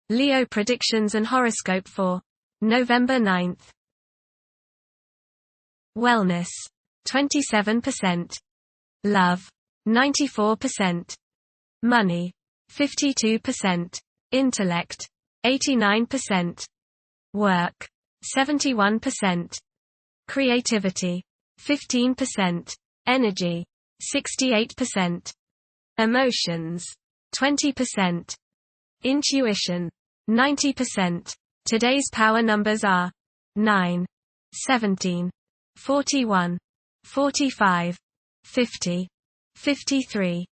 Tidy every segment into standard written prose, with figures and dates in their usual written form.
Leo predictions and horoscope for November 9th. Wellness, 27%. Love, 94%. Money, 52%. Intellect, 89%. Work, 71%. Creativity, 15%. Energy, 68%. Emotions, 20%. Intuition, 90%. Today's power numbers are 9, 17, 41, 45, 50, 53.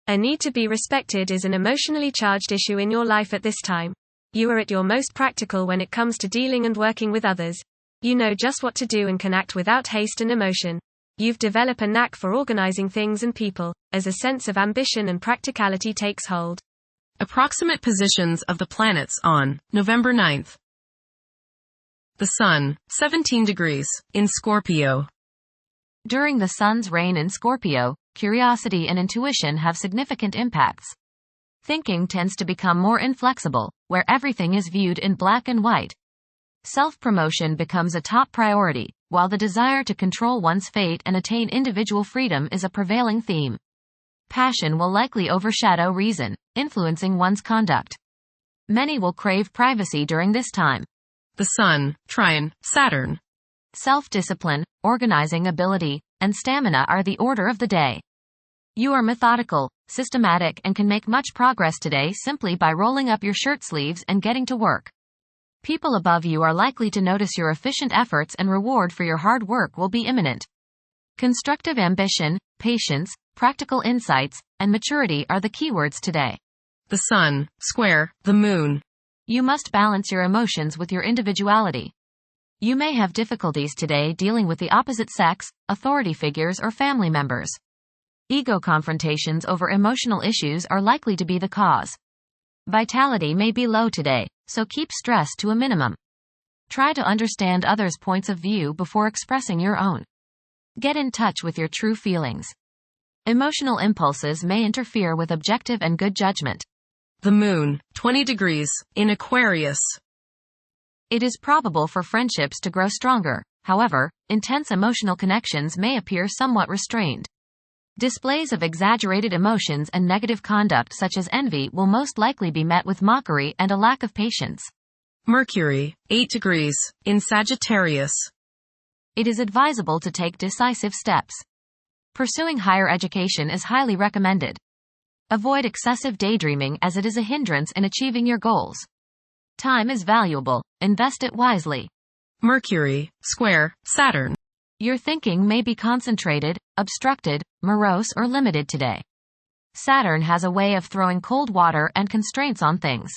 A need to be respected is an emotionally charged issue in your life at this time. You are at your most practical when it comes to dealing and working with others. You know just what to do and can act without haste and emotion. You've developed a knack for organizing things and people, as a sense of ambition and practicality takes hold. Approximate positions of the planets on November 9th. The Sun, 17 degrees, in Scorpio. During the Sun's reign in Scorpio, curiosity and intuition have significant impacts. Thinking tends to become more inflexible, where everything is viewed in black and white. Self-promotion becomes a top priority, while the desire to control one's fate and attain individual freedom is a prevailing theme. Passion will likely overshadow reason, influencing one's conduct. Many will crave privacy during this time. The Sun, trine, Saturn. Self-discipline, organizing ability, and stamina are the order of the day. You are methodical, systematic, and can make much progress today simply by rolling up your shirt sleeves and getting to work. People above you are likely to notice your efficient efforts, and reward for your hard work will be imminent. Constructive ambition, patience, practical insights, and maturity are the keywords today. The Sun, square, the Moon. You must balance your emotions with your individuality. You may have difficulties today dealing with the opposite sex, authority figures, or family members. Ego confrontations over emotional issues are likely to be the cause. Vitality may be low today, so keep stress to a minimum. Try to understand others' points of view before expressing your own. Get in touch with your true feelings. Emotional impulses may interfere with objective and good judgment. The Moon, 20 degrees, in Aquarius. It is probable for friendships to grow stronger, however, intense emotional connections may appear somewhat restrained. Displays of exaggerated emotions and negative conduct such as envy will most likely be met with mockery and a lack of patience. Mercury, 8 degrees, in Sagittarius. It is advisable to take decisive steps. Pursuing higher education is highly recommended. Avoid excessive daydreaming as it is a hindrance in achieving your goals. Time is valuable, invest it wisely. Mercury, square, Saturn. Your thinking may be concentrated, obstructed, morose, or limited today. Saturn has a way of throwing cold water and constraints on things.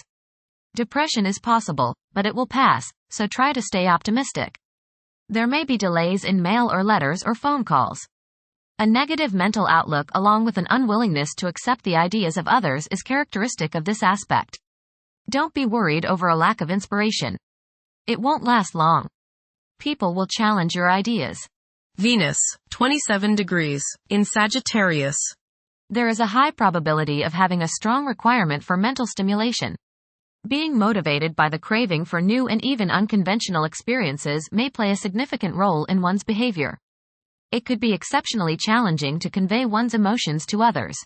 Depression is possible, but it will pass, so try to stay optimistic. There may be delays in mail or letters or phone calls. A negative mental outlook along with an unwillingness to accept the ideas of others is characteristic of this aspect. Don't be worried over a lack of inspiration. It won't last long. People will challenge your ideas. Venus, 27 degrees, in Sagittarius. There is a high probability of having a strong requirement for mental stimulation. Being motivated by the craving for new and even unconventional experiences may play a significant role in one's behavior. It could be exceptionally challenging to convey one's emotions to others.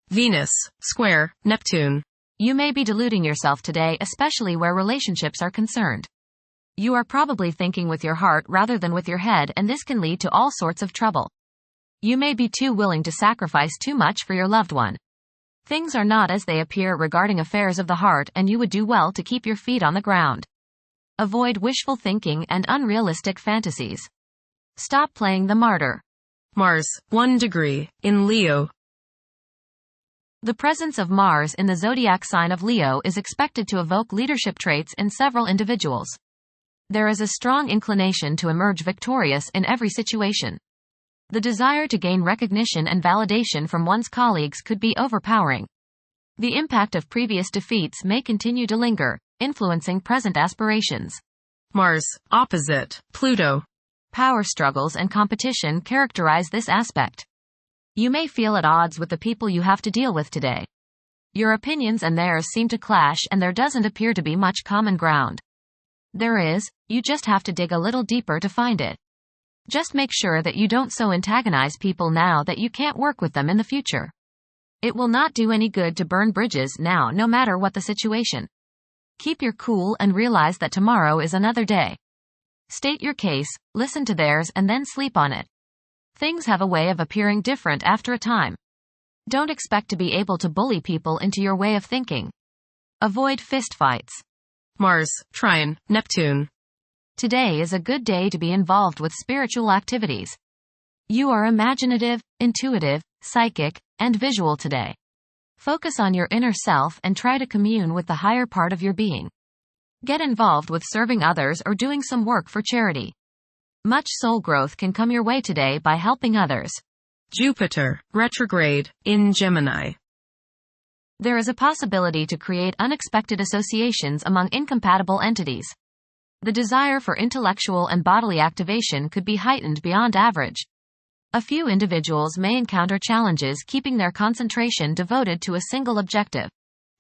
Venus, square, Neptune. You may be deluding yourself today, especially where relationships are concerned. You are probably thinking with your heart rather than with your head, and this can lead to all sorts of trouble. You may be too willing to sacrifice too much for your loved one. Things are not as they appear regarding affairs of the heart, and you would do well to keep your feet on the ground. Avoid wishful thinking and unrealistic fantasies. Stop playing the martyr. Mars, 1 degree, in Leo. The presence of Mars in the zodiac sign of Leo is expected to evoke leadership traits in several individuals. There is a strong inclination to emerge victorious in every situation. The desire to gain recognition and validation from one's colleagues could be overpowering. The impact of previous defeats may continue to linger, influencing present aspirations. Mars, opposite, Pluto. Power struggles and competition characterize this aspect. You may feel at odds with the people you have to deal with today. Your opinions and theirs seem to clash and there doesn't appear to be much common ground. There is, you just have to dig a little deeper to find it. Just make sure that you don't so antagonize people now that you can't work with them in the future. It will not do any good to burn bridges now, no matter what the situation. Keep your cool and realize that tomorrow is another day. State your case, listen to theirs, and then sleep on it. Things have a way of appearing different after a time. Don't expect to be able to bully people into your way of thinking. Avoid fistfights. Mars, trine, Neptune. Today is a good day to be involved with spiritual activities. You are imaginative, intuitive, psychic, and visual today. Focus on your inner self and try to commune with the higher part of your being. Get involved with serving others or doing some work for charity. Much soul growth can come your way today by helping others. Jupiter, retrograde, in Gemini. There is a possibility to create unexpected associations among incompatible entities. The desire for intellectual and bodily activation could be heightened beyond average. A few individuals may encounter challenges keeping their concentration devoted to a single objective.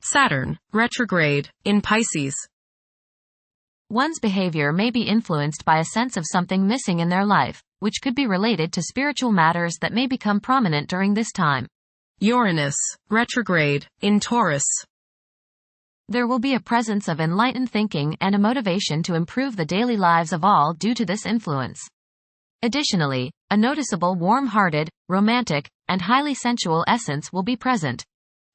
Saturn, retrograde, in Pisces. One's behavior may be influenced by a sense of something missing in their life, which could be related to spiritual matters that may become prominent during this time. Uranus, retrograde, in Taurus. There will be a presence of enlightened thinking and a motivation to improve the daily lives of all due to this influence. Additionally, a noticeable warm-hearted, romantic, and highly sensual essence will be present.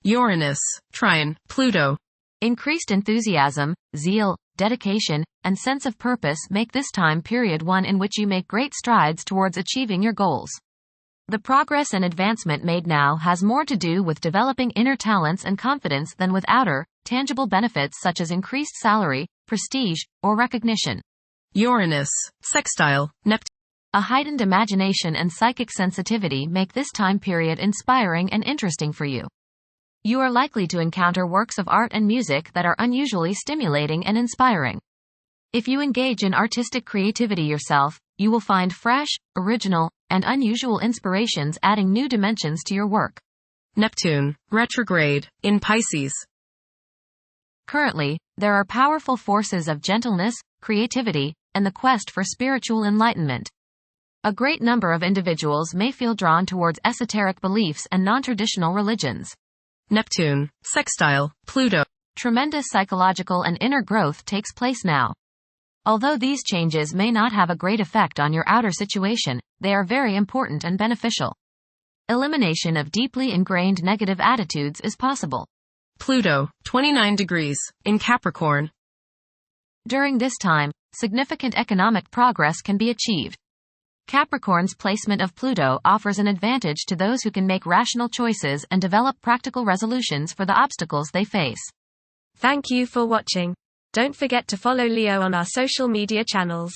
Uranus, trine, Pluto. Increased enthusiasm, zeal, dedication, and sense of purpose make this time period one in which you make great strides towards achieving your goals. The progress and advancement made now has more to do with developing inner talents and confidence than with outer, tangible benefits such as increased salary, prestige, or recognition. Uranus, sextile, Neptune. A heightened imagination and psychic sensitivity make this time period inspiring and interesting for you. You are likely to encounter works of art and music that are unusually stimulating and inspiring. If you engage in artistic creativity yourself, you will find fresh, original, and unusual inspirations adding new dimensions to your work. Neptune, retrograde, in Pisces. Currently, there are powerful forces of gentleness, creativity, and the quest for spiritual enlightenment. A great number of individuals may feel drawn towards esoteric beliefs and non-traditional religions. Neptune, sextile, Pluto. Tremendous psychological and inner growth takes place now. Although these changes may not have a great effect on your outer situation, they are very important and beneficial. Elimination of deeply ingrained negative attitudes is possible. Pluto, 29 degrees, in Capricorn. During this time, significant economic progress can be achieved. Capricorn's placement of Pluto offers an advantage to those who can make rational choices and develop practical resolutions for the obstacles they face. Thank you for watching. Don't forget to follow Leo on our social media channels.